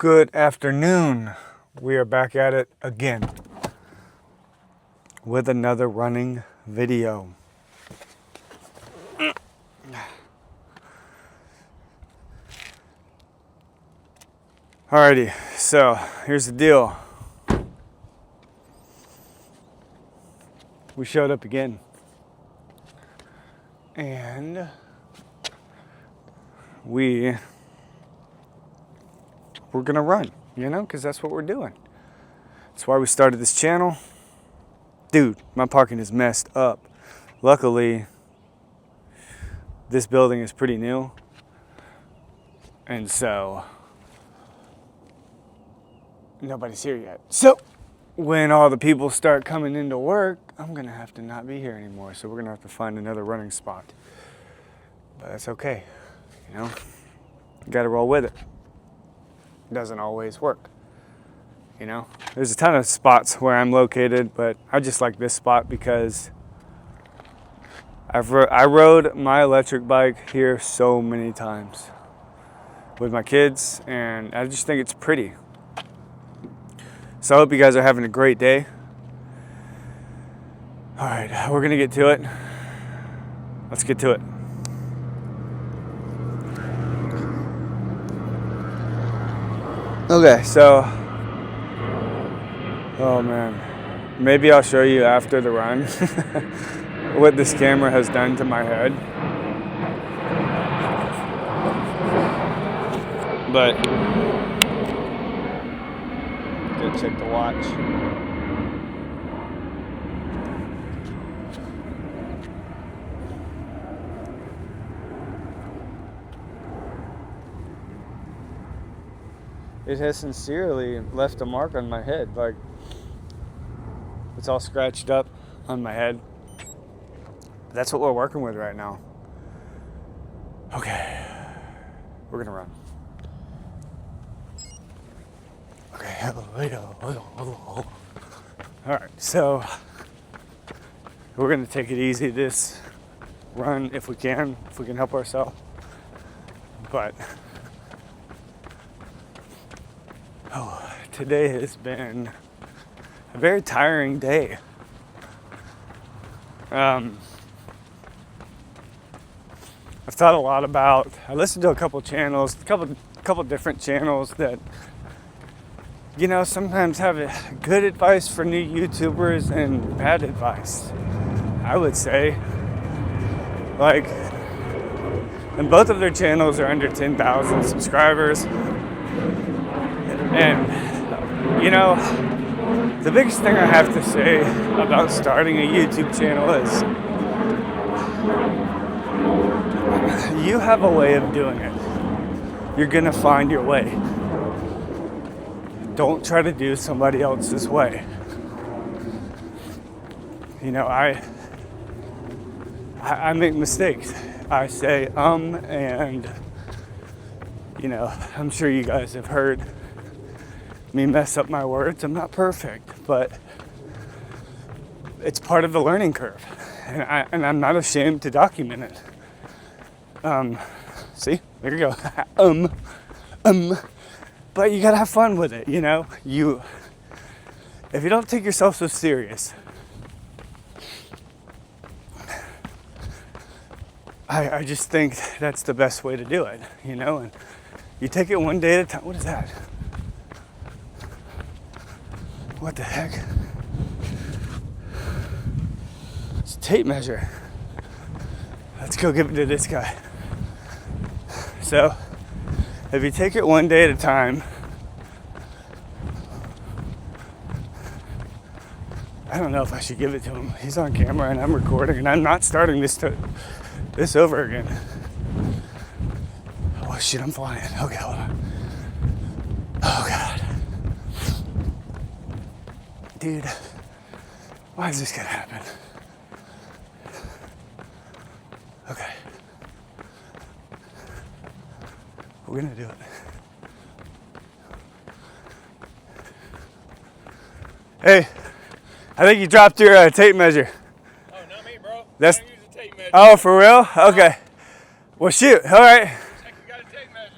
Good afternoon. We are back at it again with another running video. Alrighty, so here's the deal. We showed up again. And we're gonna run, because that's what we're doing. That's why we started this channel. Dude, my parking is messed up. Luckily, this building is pretty new. And so, nobody's here yet. So, when all the people start coming into work, I'm gonna have to not be here anymore. So we're gonna have to find another running spot. But that's okay, You gotta roll with it. Doesn't always work. There's a ton of spots where I'm located, but I just like this spot because I rode my electric bike here so many times with my kids, and I just think it's pretty. So I hope you guys are having a great day. All right, we're gonna get to it. Let's get to it. Okay, so, oh man, maybe I'll show you after the run what this camera has done to my head. But, go check the watch. It has sincerely left a mark on my head. Like, it's all scratched up on my head. That's what we're working with right now. Okay, we're gonna run. Okay, hello. All right, so we're gonna take it easy this run if we can help ourselves. But today has been a very tiring day. I've thought a lot about. I listened to a couple channels, a couple different channels that sometimes have good advice for new YouTubers and bad advice. I would say, and both of their channels are under 10,000 subscribers. And, the biggest thing I have to say about starting a YouTube channel is you have a way of doing it. You're going to find your way. Don't try to do somebody else's way. I make mistakes. I say, and, I'm sure you guys have heard me mess up my words. I'm not perfect, but it's part of the learning curve, and I'm not ashamed to document it. See, there you go. But you gotta have fun with it. If you don't take yourself so serious, I just think that's the best way to do it. And you take it one day at a time. What is that? What the heck? It's a tape measure. Let's go give it to this guy. So, if you take it one day at a time, I don't know if I should give it to him. He's on camera and I'm recording, and I'm not starting this over again. Oh shit, I'm flying. Okay, hold on. Oh God. Dude, why is this gonna happen? Okay. We're gonna do it. Hey, I think you dropped your tape measure. Oh, not me, bro. That's. I don't use a tape measure. Oh, for real? Okay. Well, shoot. All right. Check, you got a tape measure.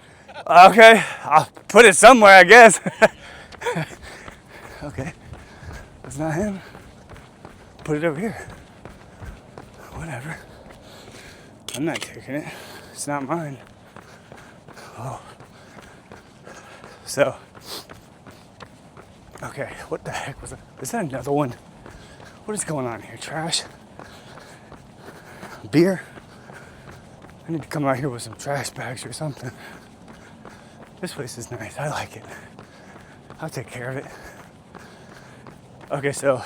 Okay, I'll put it somewhere, I guess. Okay, that's not him. Put it over here. Whatever. I'm not taking it. It's not mine. Oh. So, okay, what the heck was that? Is that another one? What is going on here? Trash? Beer? I need to come out here with some trash bags or something. This place is nice. I like it. I'll take care of it. Okay, so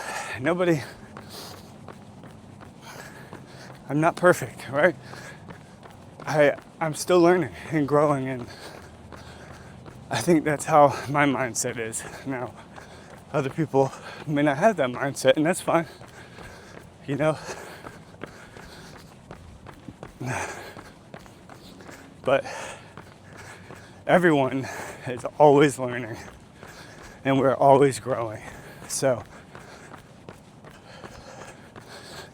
I'm not perfect, right? I'm still learning and growing, and I think that's how my mindset is. Now, other people may not have that mindset, and that's fine. You know? But everyone is always learning, and we're always growing. So,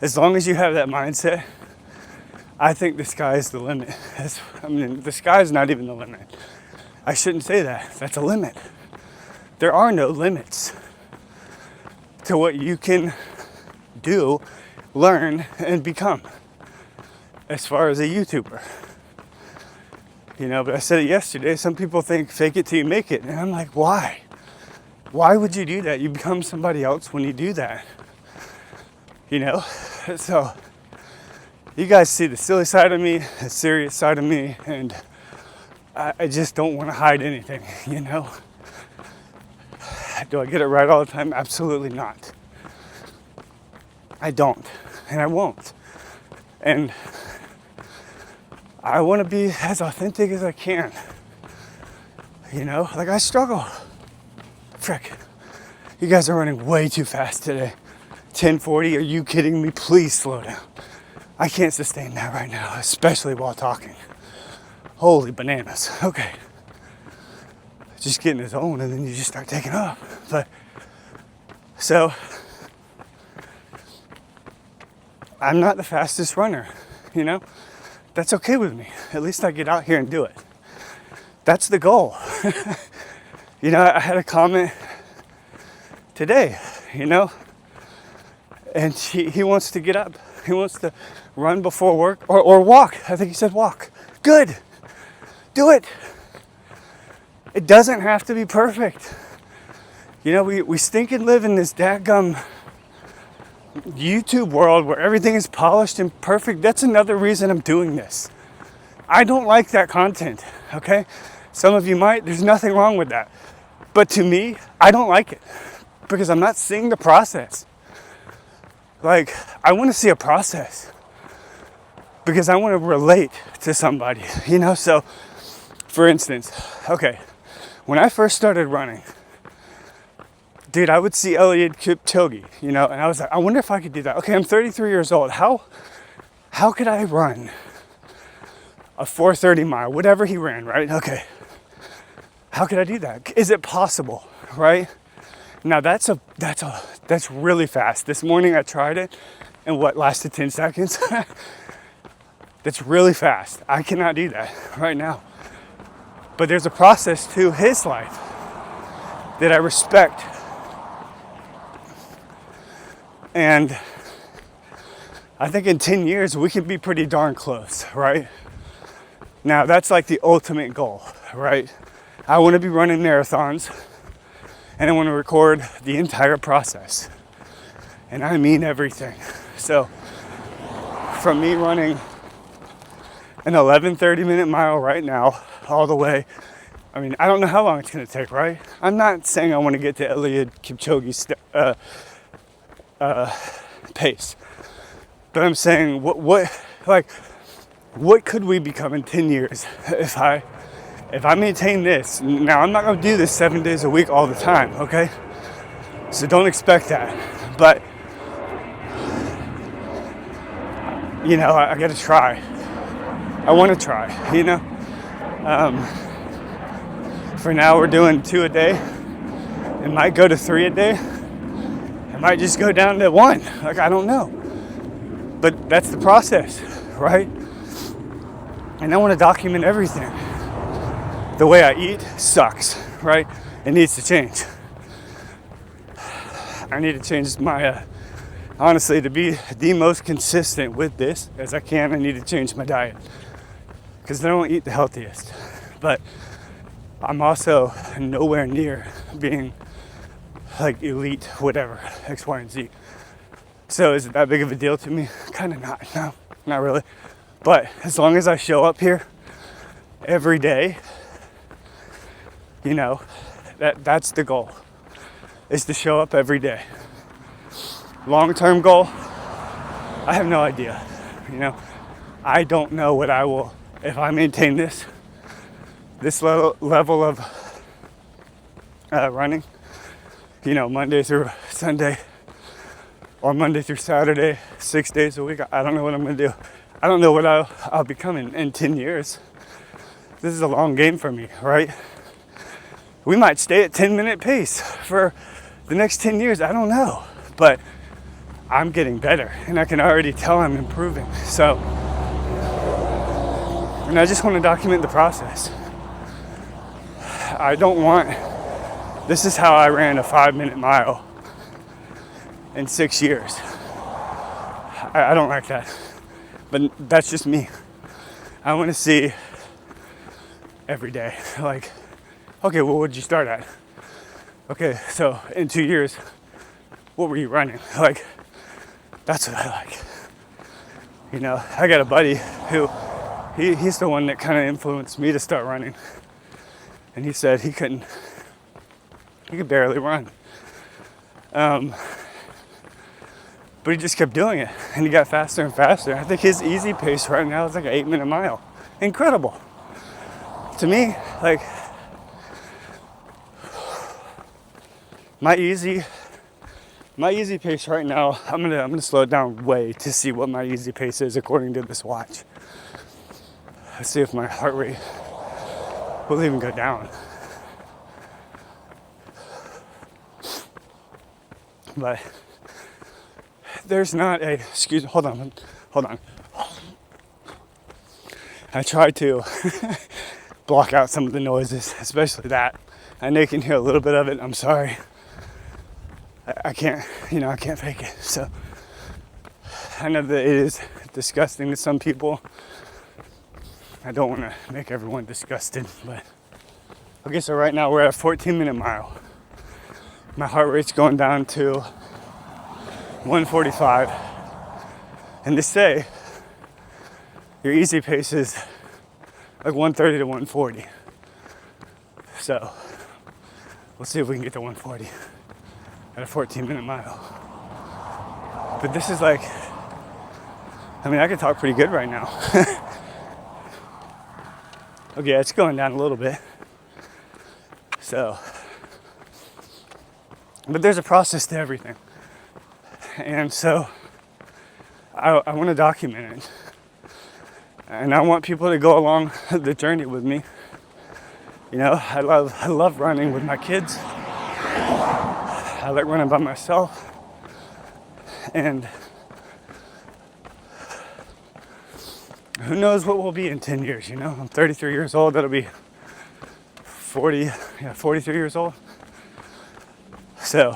as long as you have that mindset, I think the sky is the limit. The sky is not even the limit. I shouldn't say that. That's a limit. There are no limits to what you can do, learn, and become as far as a YouTuber. You know, but I said it yesterday, some people think fake it till you make it. And I'm like, why? Why would you do that? You become somebody else when you do that. You know? So, you guys see the silly side of me, the serious side of me, and I just don't want to hide anything, you know? Do I get it right all the time? Absolutely not. I don't, and I won't. And I want to be as authentic as I can. You know, like I struggle. Frick. You guys are running way too fast today. 1040, are you kidding me? Please slow down. I can't sustain that right now, especially while talking. Holy bananas. Okay. Just get in the zone and then you just start taking off. But, so, I'm not the fastest runner, you know? That's okay with me. At least I get out here and do it. That's the goal. You know, I had a comment today, you know? And he wants to get up. He wants to run before work or walk. I think he said walk. Good. Do it. It doesn't have to be perfect. You know, we stink and live in this dadgum YouTube world where everything is polished and perfect. That's another reason I'm doing this. I don't like that content, okay? Some of you might. There's nothing wrong with that. But to me, I don't like it because I'm not seeing the process. Like, I want to see a process because I want to relate to somebody, you know? So, for instance, okay, when I first started running, dude, I would see Eliud Kipchoge, you know, and I was like, I wonder if I could do that. Okay, I'm 33 years old. How could I run a 4:30 mile, whatever he ran, right? Okay. How could I do that? Is it possible, right? Now that's really fast. This morning I tried it and what lasted 10 seconds. That's really fast. I cannot do that right now. But there's a process to his life that I respect. And I think in 10 years we can be pretty darn close, right? Now that's like the ultimate goal, right? I want to be running marathons. And I want to record the entire process. And I mean everything. So, from me running an 30-minute mile right now, all the way, I mean, I don't know how long it's going to take, right? I'm not saying I want to get to Eliud Kipchoge's pace. But I'm saying, what could we become in 10 years if I maintain this? Now, I'm not going to do this 7 days a week all the time, okay? So don't expect that. But, you know, I got to try. I want to try, you know? For now, we're doing 2 a day. It might go to 3 a day. It might just go down to 1. Like, I don't know. But that's the process, right? And I want to document everything. the way I eat sucks, right? It needs to change. I need to change my, honestly, to be the most consistent with this as I can, I need to change my diet. Because I don't eat the healthiest. But I'm also nowhere near being like elite, whatever, X, Y, and Z. So is it that big of a deal to me? Kind of not, no, not really. But as long as I show up here every day, you know, that's the goal, is to show up every day. Long-term goal, I have no idea, you know. I don't know what I will, if I maintain this level of running, you know, Monday through Sunday or Monday through Saturday, 6 days a week. I don't know what I'm gonna do. I don't know what I'll become in 10 years. This is a long game for me, right? We might stay at 10-minute pace for the next 10 years. I don't know, but I'm getting better and I can already tell I'm improving. So, and I just want to document the process. I don't want, this is how I ran a 5-minute mile in 6 years. I don't like that, but that's just me. I want to see every day, like, okay, well, what'd you start at? Okay, so in 2 years, what were you running? Like, that's what I like. You know, I got a buddy who, he's the one that kind of influenced me to start running. And he said he could barely run. But he just kept doing it, and he got faster and faster. I think his easy pace right now is like an 8-minute mile. Incredible. To me, like, my easy pace right now, I'm gonna slow it down way to see what my easy pace is according to this watch. Let's see if my heart rate will even go down. But there's not a, excuse me, hold on. I try to block out some of the noises, especially that. I know you can hear a little bit of it. I'm sorry. I can't fake it. So I know that it is disgusting to some people. I don't want to make everyone disgusted, but okay, so right now we're at a 14-minute mile. My heart rate's going down to 145. And they say your easy pace is like 130 to 140. So we'll see if we can get to 140 at a 14-minute mile. But this is like, I mean, I can talk pretty good right now. Okay, it's going down a little bit. So, but there's a process to everything. And so I want to document it. And I want people to go along the journey with me. You know, I love running with my kids. I like running by myself. And who knows what we'll be in 10 years, you know? I'm 33 years old, that'll be 43 years old. So,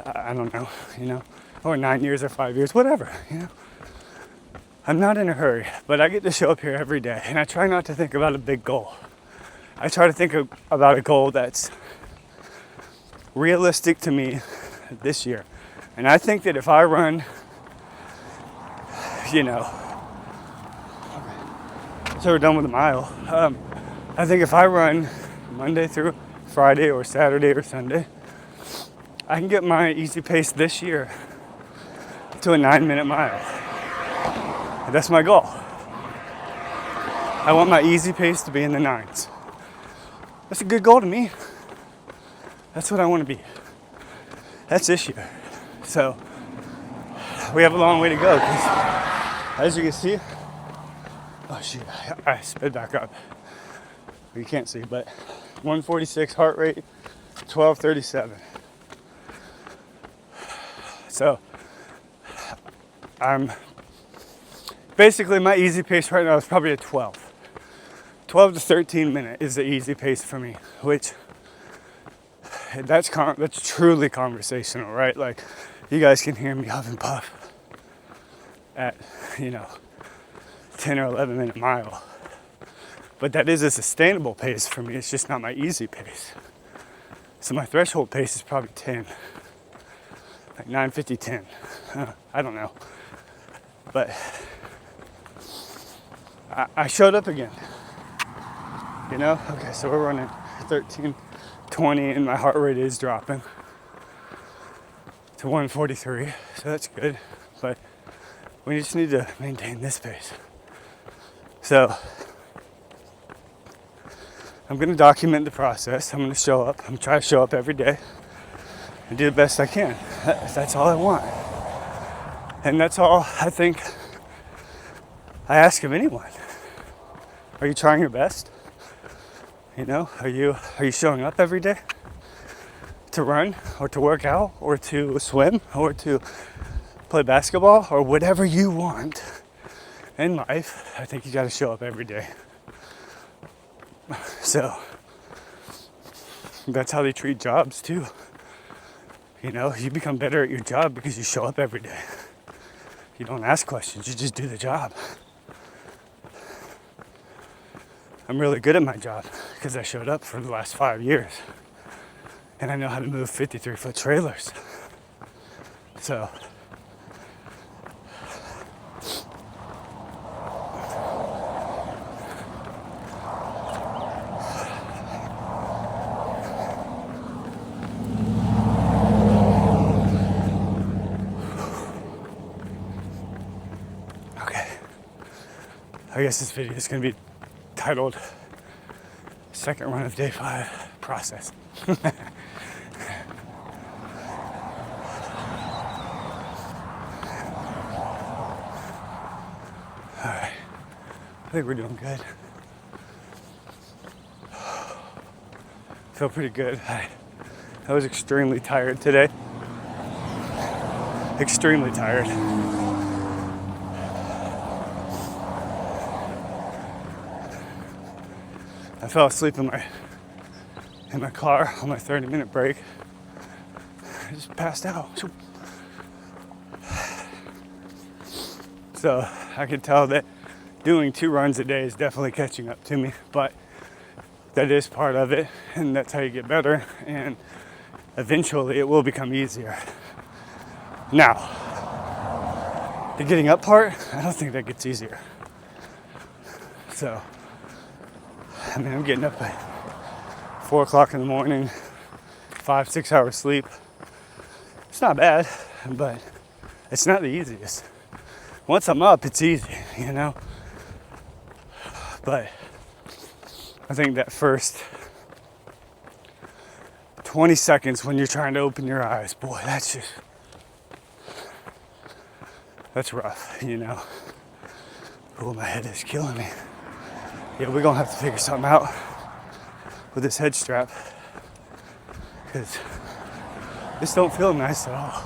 I don't know, you know, or 9 years or 5 years, whatever, you know. I'm not in a hurry, but I get to show up here every day, and I try not to think about a big goal. I try to think about a goal that's realistic to me this year. And I think that if I run, you know, so we're done with the mile. I think if I run Monday through Friday or Saturday or Sunday, I can get my easy pace this year to a 9-minute mile. And that's my goal. I want my easy pace to be in the 9s. That's a good goal to me. That's what I want to be. That's this year. So we have a long way to go because, as you can see, oh shoot, I sped back up. You can't see, but 146 heart rate, 1237. So I'm basically, my easy pace right now is probably a 12 12 to 13 minute is the easy pace for me, which that's truly conversational, right? Like, you guys can hear me huff and puff at, 10 or 11 minute mile. But that is a sustainable pace for me. It's just not my easy pace. So my threshold pace is probably 10, like 9:50, 10. I don't know. But I showed up again. Okay, so we're running 13:20 and my heart rate is dropping to 143, so that's good. But we just need to maintain this pace. So I'm gonna document the process. I'm gonna show up. I'm gonna try to show up every day and do the best I can. That's all I want. And that's all I think I ask of anyone. Are you trying your best? Are you showing up every day to run or to work out or to swim or to play basketball or whatever you want in life? I think you got to show up every day. So that's how they treat jobs too. You become better at your job because you show up every day. You don't ask questions, you just do the job. I'm really good at my job because I showed up for the last 5 years. And I know how to move 53-foot trailers. So okay. I guess this video is going to be titled Second Run of Day 5 Process. Alright, I think we're doing good. Feel pretty good. I was extremely tired today. Extremely tired. I fell asleep in my car on my 30-minute break. I just passed out. So I could tell that doing 2 runs a day is definitely catching up to me, but that is part of it, and that's how you get better, and eventually it will become easier. Now, the getting up part, I don't think that gets easier. So I'm getting up at 4 o'clock in the morning, 5-6 hours sleep. It's not bad, but it's not the easiest. Once I'm up, it's easy, But I think that first 20 seconds when you're trying to open your eyes, boy, that's rough, Oh, my head is killing me. Yeah, we're gonna have to figure something out with this head strap, because this don't feel nice at all.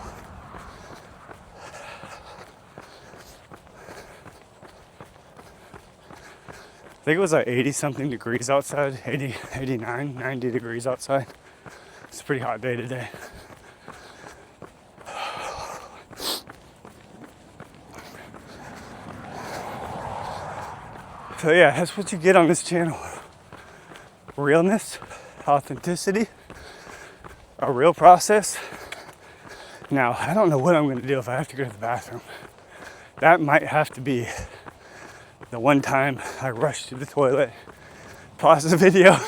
I think it was like 80 something degrees outside, 80, 89, 90 degrees outside. It's a pretty hot day today. So yeah, that's what you get on this channel. Realness, authenticity, a real process. Now, I don't know what I'm gonna do if I have to go to the bathroom. That might have to be the one time I rush to the toilet, pause the video,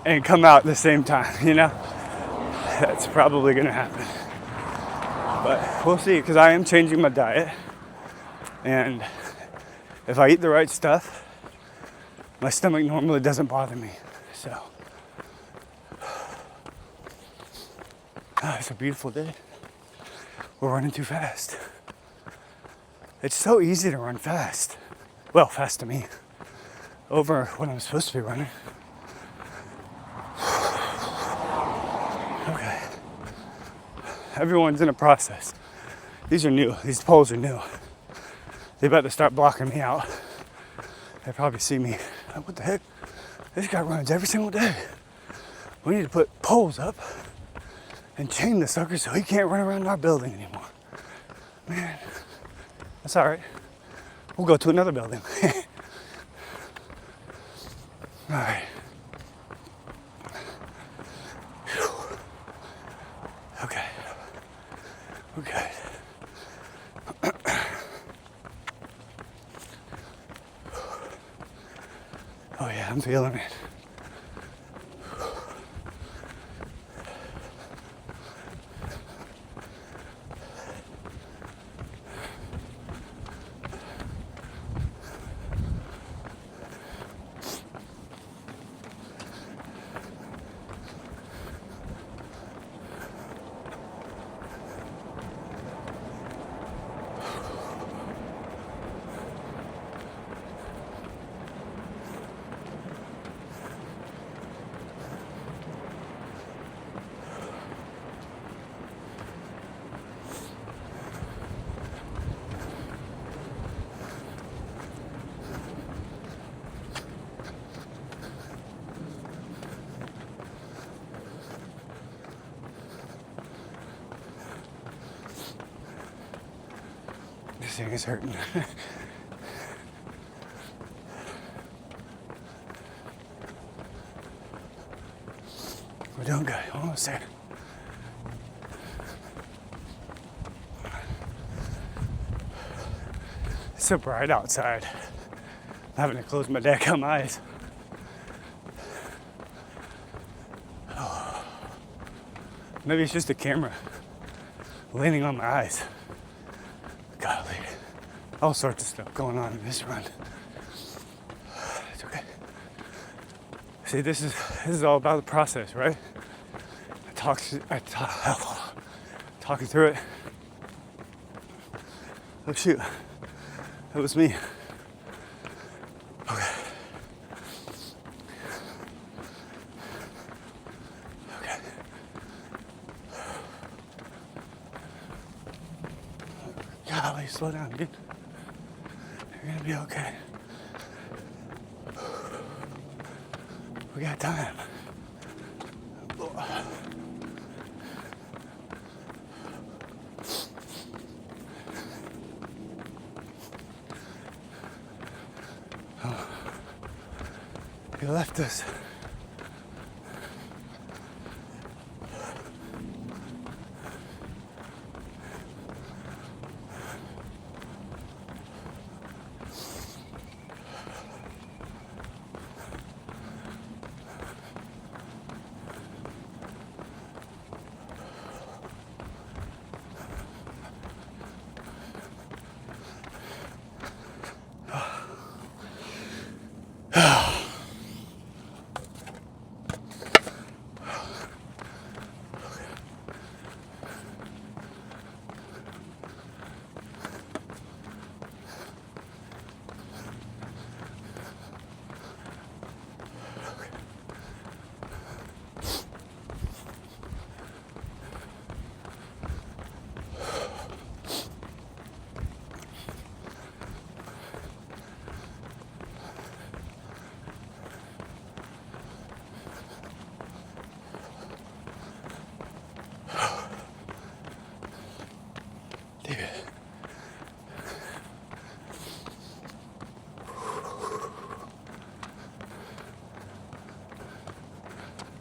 and come out at the same time, That's probably gonna happen. But we'll see, because I am changing my diet. And if I eat the right stuff, my stomach normally doesn't bother me. So, it's a beautiful day. We're running too fast. It's so easy to run fast. Well, fast to me. Over what I'm supposed to be running. Okay. Everyone's in a process. These are new. These poles are new. They about to start blocking me out. They probably see me What the heck? This guy runs every single day. We need to put poles up and chain the sucker so he can't run around our building anymore. Man, that's all right. We'll go to another building. All right. Whew. Okay. We're good. Oh yeah, I'm feeling it. This thing is hurting. We're doing good. Almost there. It's so bright outside. I'm having to close my daggum eyes. Oh. Maybe it's just the camera leaning on my eyes. Golly. All sorts of stuff going on in this run. It's okay. See, this is all about the process, right? Talking through it. Oh shoot, that was me. Okay. Okay. Golly, slow down, dude. You're gonna be okay. We got time. Oh. You left us.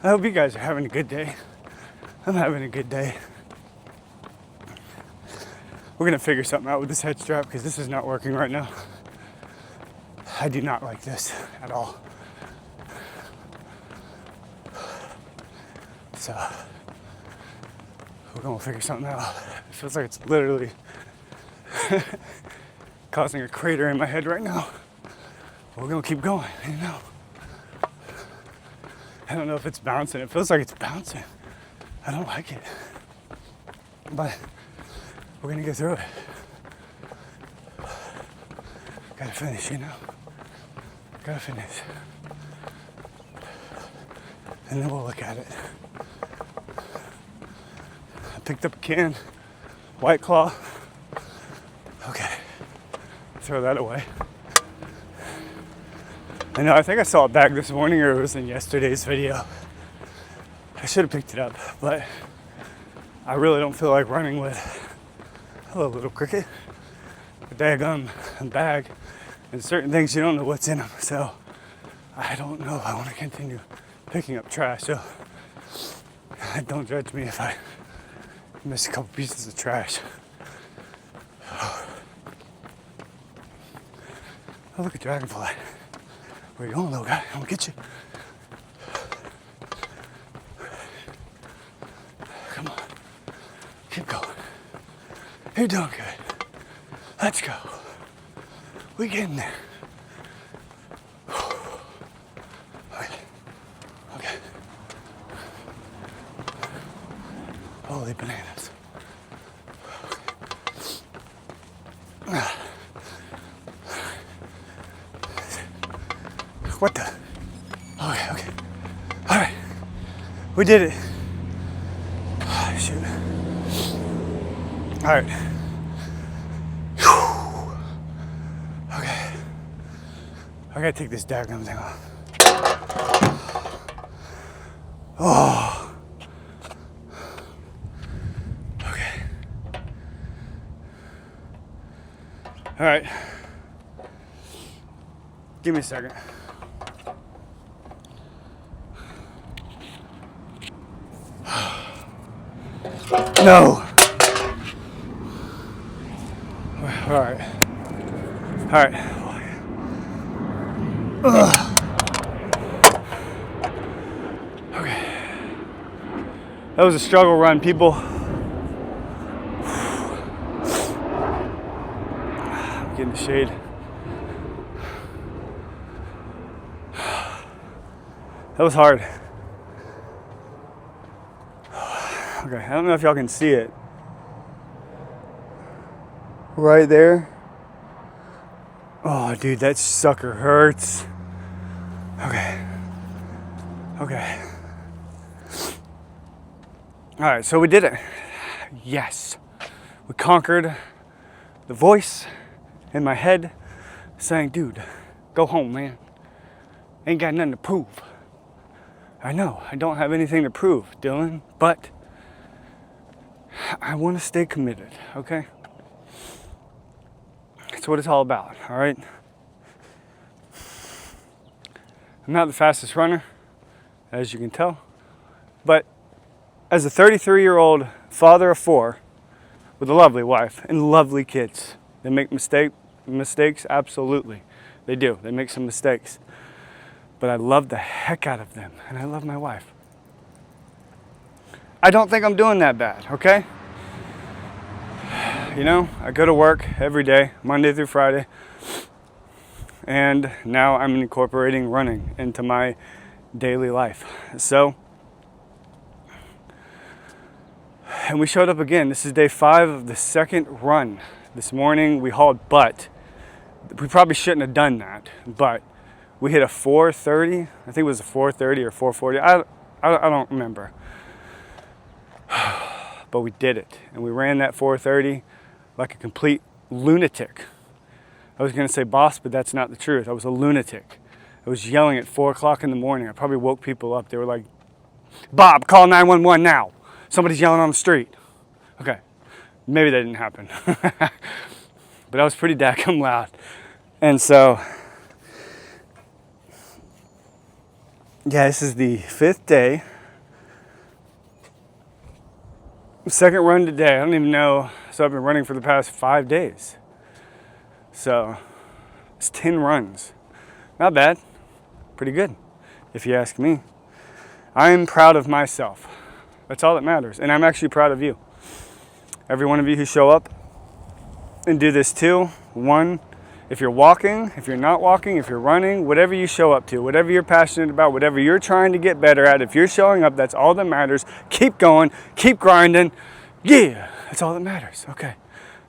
I hope you guys are having a good day. I'm having a good day. We're gonna figure something out with this head strap because this is not working right now. I do not like this at all. So we're gonna figure something out. It feels like it's literally causing a crater in my head right now. But we're gonna keep going, you know. I don't know if it's bouncing. It feels like it's bouncing. I don't like it. But we're gonna get through it. Gotta finish, you know? Gotta finish. And then we'll look at it. I picked up a can, White Claw. Okay, throw that away. I know, I think I saw a bag this morning, or it was in yesterday's video. I should have picked it up, but I really don't feel like running with, hello little cricket, a daggum bag, and certain things you don't know what's in them, so I don't know if I want to continue picking up trash, so don't judge me if I miss a couple pieces of trash. Oh, look at Dragonfly. Where you going, little guy? I'm gonna get you. Come on. Keep going. You're doing good. Let's go. We getting there. Okay. Okay. Holy bananas. What the? Okay, okay. All right. We did it. Shoot. All right. Whew. Okay. I gotta take this daggum thing off. Oh. Okay. All right. Give me a second. No. All right. All right. Ugh. Okay. That was a struggle run, people. I'm getting the shade. That was hard. Okay, I don't know if y'all can see it. Right there. Oh, dude, that sucker hurts. Okay. Okay. All right, so we did it. Yes. We conquered the voice in my head saying, dude, go home, man. Ain't got nothing to prove. I know, I don't have anything to prove, Dylan, but I want to stay committed, okay? That's what it's all about, all right? I'm not the fastest runner, as you can tell, but as a 33-year-old father of 4 with a lovely wife and lovely kids, they make mistakes, absolutely. They do, they make some mistakes. But I love the heck out of them, and I love my wife. I don't think I'm doing that bad, okay? You know, I go to work every day, Monday through Friday, and now I'm incorporating running into my daily life. So, and we showed up again. This is day 5 of the second run. This morning we hauled butt. We probably shouldn't have done that, but we hit a 4:30. I think it was a 4:30 or 4:40. I don't remember. But we did it, and we ran that 4:30 like a complete lunatic. I was gonna say boss, but that's not the truth. I was a lunatic. I was yelling at 4 o'clock in the morning. I probably woke people up. They were like, Bob, call 911 now. Somebody's yelling on the street. Okay, maybe that didn't happen. But I was pretty daggum loud. And so, yeah, this is the 5th day. Second run today. I don't even know. So I've been running for the past 5 days. So it's 10 runs. Not bad. Pretty good, if you ask me. I'm proud of myself. That's all that matters. And I'm actually proud of you. Every one of you who show up and do this too. One, if you're walking, if you're not walking, if you're running, whatever you show up to, whatever you're passionate about, whatever you're trying to get better at, if you're showing up, that's all that matters. Keep going, keep grinding. Yeah, that's all that matters. Okay.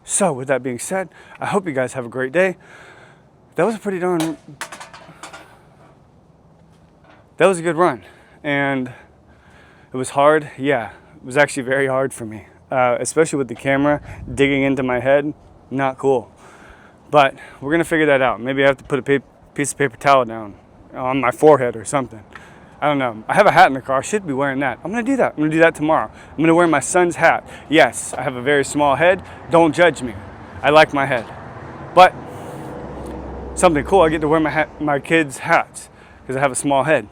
So with that being said, I hope you guys have a great day. That was a good run. And it was hard. Yeah, it was actually very hard for me, especially with the camera digging into my head. Not cool. But we're going to figure that out. Maybe I have to put a piece of paper towel down on my forehead or something. I don't know. I have a hat in the car. I should be wearing that. I'm going to do that. I'm going to do that tomorrow. I'm going to wear my son's hat. Yes, I have a very small head. Don't judge me. I like my head. But something cool, I get to wear my kids' hats because I have a small head.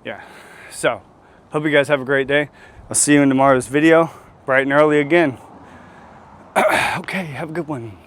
Yeah. So, hope you guys have a great day. I'll see you in tomorrow's video, bright and early again. Okay, have a good one.